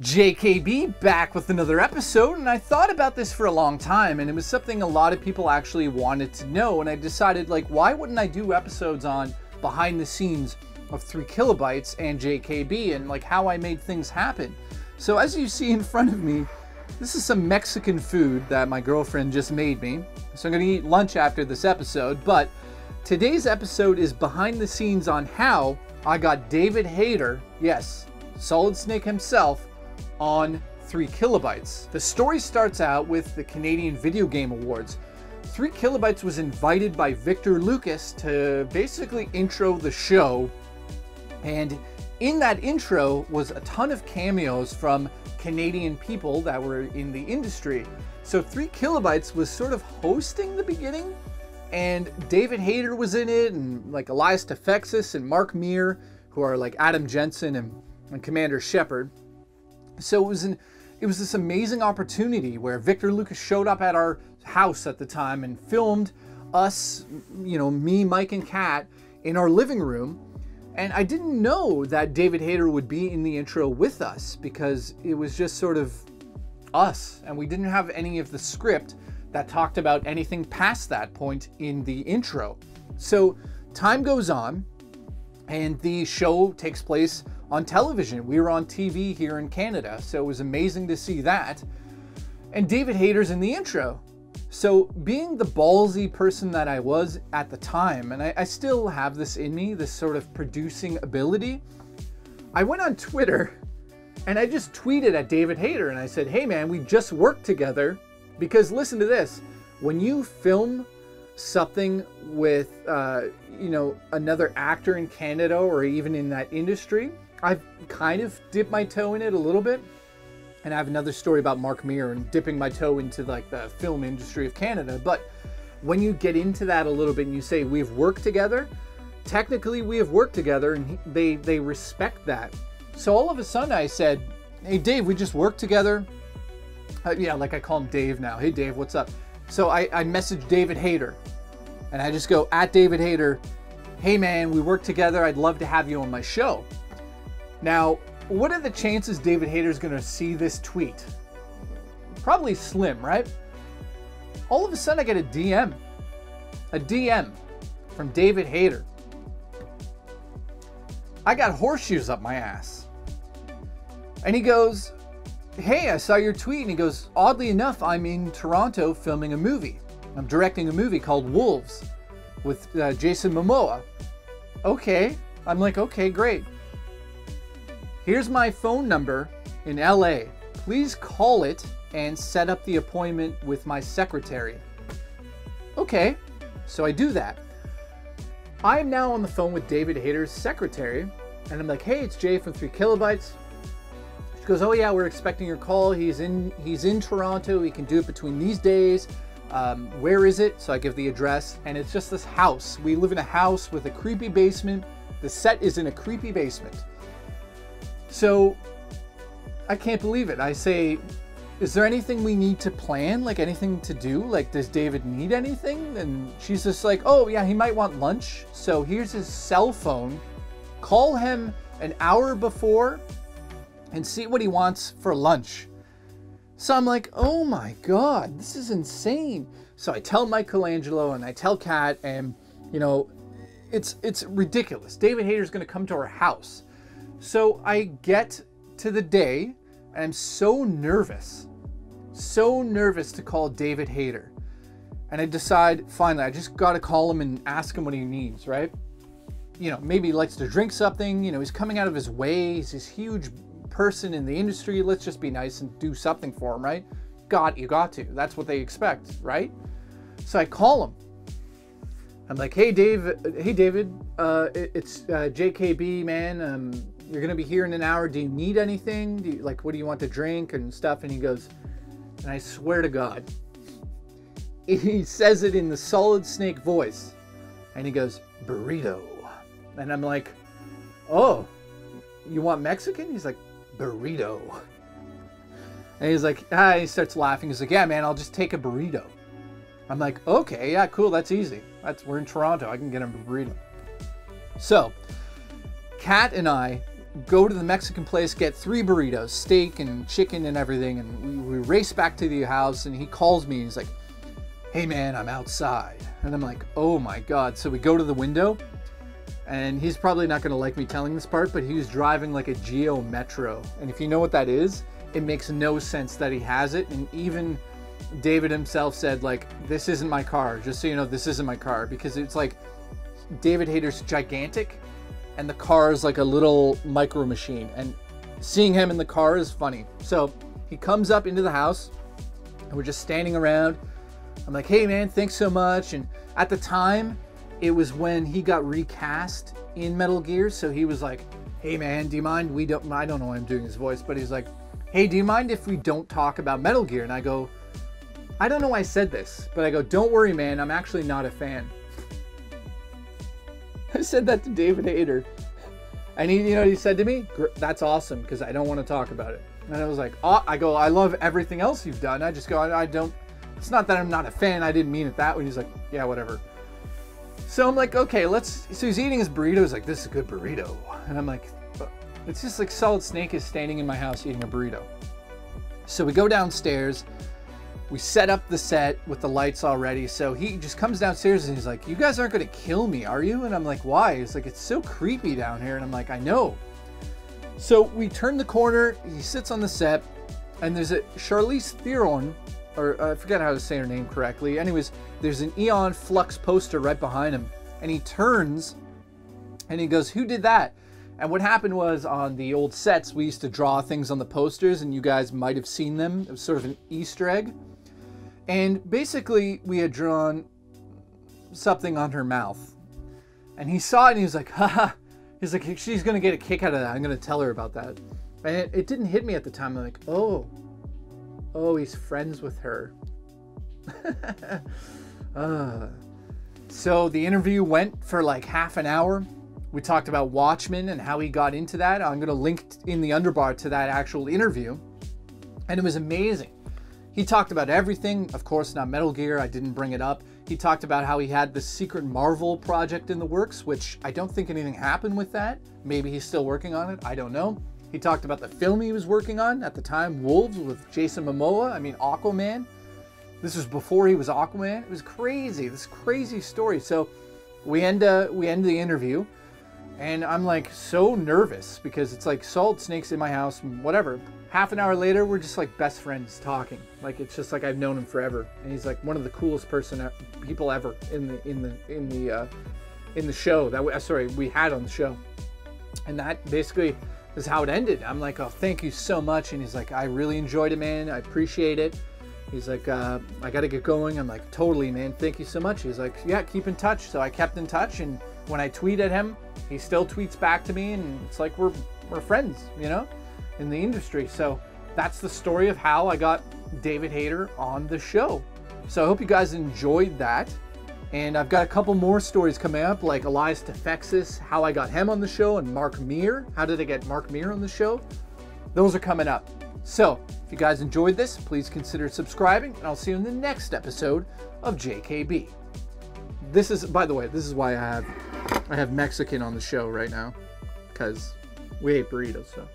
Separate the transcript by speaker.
Speaker 1: JKB back with another episode, and I thought about this for a long time, and it was something a lot of people actually wanted to know, and I decided, like, why wouldn't I do episodes on behind the scenes of 3killabytes and JKB and like how I made things happen. So as you see in front of me, this is some Mexican food that my girlfriend just made me. So I'm gonna eat lunch after this episode, but today's episode is behind the scenes on how I got David Hayter, yes, Solid Snake himself, on 3killabytes. The story starts out with the Canadian Video Game Awards. 3killabytes was invited by Victor Lucas to basically intro the show, and in that intro was a ton of cameos from Canadian people that were in the industry. So 3killabytes was sort of hosting the beginning, and David Hayter was in it, and like Elias Tefexis and Mark Meer, who are like Adam Jensen and Commander Shepard. So it was this amazing opportunity where Victor Lucas showed up at our house at the time and filmed us, you know, me, Mike, and Kat in our living room. And I didn't know that David Hayter would be in the intro with us because it was just sort of us, and we didn't have any of the script that talked about anything past that point in the intro. So time goes on and the show takes place on television. We were on TV here in Canada, so it was amazing to see that. And David Hayter's in the intro. So being the ballsy person that I was at the time, and I still have this in me, this sort of producing ability, I went on Twitter and I just tweeted at David Hayter and I said, hey man, we just worked together, because listen to this, when you film something with you know, another actor in Canada or even in that industry, I've kind of dipped my toe in it a little bit. And I have another story about Mark Meer and dipping my toe into like the film industry of Canada. But when you get into that a little bit and you say we've worked together, technically we have worked together, and they respect that. So all of a sudden I said, hey Dave, we just worked together. Yeah, like I call him Dave now. Hey Dave, what's up? So I messaged David Hayter and I just go, at David Hayter, hey man, we worked together. I'd love to have you on my show. Now, what are the chances David Hayter's gonna see this tweet? Probably slim, right? All of a sudden I get a DM from David Hayter. I got horseshoes up my ass. And he goes, hey, I saw your tweet. And he goes, oddly enough, I'm in Toronto filming a movie. I'm directing a movie called Wolves with Jason Momoa. Okay. I'm like, okay, great. Here's my phone number in LA. Please call it and set up the appointment with my secretary. Okay, so I do that. I am now on the phone with David Hayter's secretary, and I'm like, hey, it's Jay from 3killabytes. She goes, oh yeah, we're expecting your call. He's in Toronto. He can do it between these days. Where is it? So I give the address, and it's just this house. We live in a house with a creepy basement. The set is in a creepy basement. So I can't believe it. I say, is there anything we need to plan? Like anything to do? Like, does David need anything? And she's just like, oh yeah, he might want lunch. So here's his cell phone. Call him an hour before and see what he wants for lunch. So I'm like, oh my God, this is insane. So I tell Michelangelo and I tell Kat, and you know, it's ridiculous. David Hayter's gonna come to our house. So I get to the day, and I'm so nervous to call David Hayter. And I decide, finally, I just gotta call him and ask him what he needs, right? You know, maybe he likes to drink something, you know, he's coming out of his way, he's this huge person in the industry, let's just be nice and do something for him, right? You got to, that's what they expect, right? So I call him. I'm like, hey David, it's JKB, man. You're gonna be here in an hour. Do you need anything? What do you want to drink and stuff? And he goes, and I swear to God, he says it in the Solid Snake voice, and he goes, burrito. And I'm like, oh, you want Mexican? He's like, burrito. And he's like, he starts laughing. He's like, yeah, man, I'll just take a burrito. I'm like, okay, yeah, cool, that's easy. We're in Toronto, I can get him a burrito. So, Kat and I go to the Mexican place, get 3 burritos, steak and chicken and everything, and we race back to the house, and he calls me, and he's like, hey man, I'm outside. And I'm like, oh my God. So we go to the window, and he's probably not gonna like me telling this part, but he was driving like a Geo Metro. And if you know what that is, it makes no sense that he has it. And even David himself said, like, this isn't my car. Just so you know, this isn't my car, because it's like David Hayter's gigantic, and the car is like a little micro machine. And seeing him in the car is funny. So he comes up into the house, and we're just standing around. I'm like, hey man, thanks so much. And at the time, it was when he got recast in Metal Gear. So he was like, hey man, do you mind? I don't know why I'm doing his voice, but he's like, hey, do you mind if we don't talk about Metal Gear? And I go, I don't know why I said this, but I go, don't worry, man, I'm actually not a fan. I said that to David Hayter. And he, you know what he said to me? That's awesome, because I don't want to talk about it. And I was like, oh, I go, I love everything else you've done. I just go, I don't, it's not that I'm not a fan. I didn't mean it that way. He's like, yeah, whatever. So I'm like, okay, so he's eating his burrito. He's like, this is a good burrito. And I'm like, it's just like Solid Snake is standing in my house eating a burrito. So we go downstairs. We set up the set with the lights already. So he just comes downstairs and he's like, you guys aren't going to kill me, are you? And I'm like, why? He's like, it's so creepy down here. And I'm like, I know. So we turn the corner. He sits on the set, and there's a Charlize Theron, or I forget how to say her name correctly. Anyways, there's an Eon Flux poster right behind him. And he turns and he goes, who did that? And what happened was, on the old sets, we used to draw things on the posters, and you guys might have seen them. It was sort of an Easter egg. And basically, we had drawn something on her mouth. And he saw it and he was like, haha. He's like, she's going to get a kick out of that. I'm going to tell her about that. And it didn't hit me at the time. I'm like, oh, he's friends with her. So the interview went for like half an hour. We talked about Watchmen and how he got into that. I'm going to link in the underbar to that actual interview. And it was amazing. He talked about everything. Of course, not Metal Gear. I didn't bring it up. He talked about how he had this secret Marvel project in the works, which I don't think anything happened with that. Maybe he's still working on it. I don't know. He talked about the film he was working on at the time, Wolves, with Jason Momoa. I mean, Aquaman. This was before he was Aquaman. It was crazy. This crazy story. So we end the interview, and I'm like so nervous because it's like Solid Snake's in my house, whatever. Half an hour later, we're just like best friends talking. Like, it's just like I've known him forever, and he's like one of the coolest people ever in the show that we had on the show. And that basically is how it ended. I'm like, oh, thank you so much. And he's like, I really enjoyed it, man. I appreciate it. He's like, I got to get going. I'm like, totally, man. Thank you so much. He's like, yeah, keep in touch. So I kept in touch, and when I tweet at him, he still tweets back to me, and it's like we're friends, you know, in the industry. So that's the story of how I got David Hayter on the show. So I hope you guys enjoyed that. And I've got a couple more stories coming up, like Elias Tefexis, how I got him on the show, and Mark Meer. How did I get Mark Meer on the show? Those are coming up. So if you guys enjoyed this, please consider subscribing, and I'll see you in the next episode of JKB. This is, by the way, this is why I have Mexican on the show right now, because we ate burritos, so.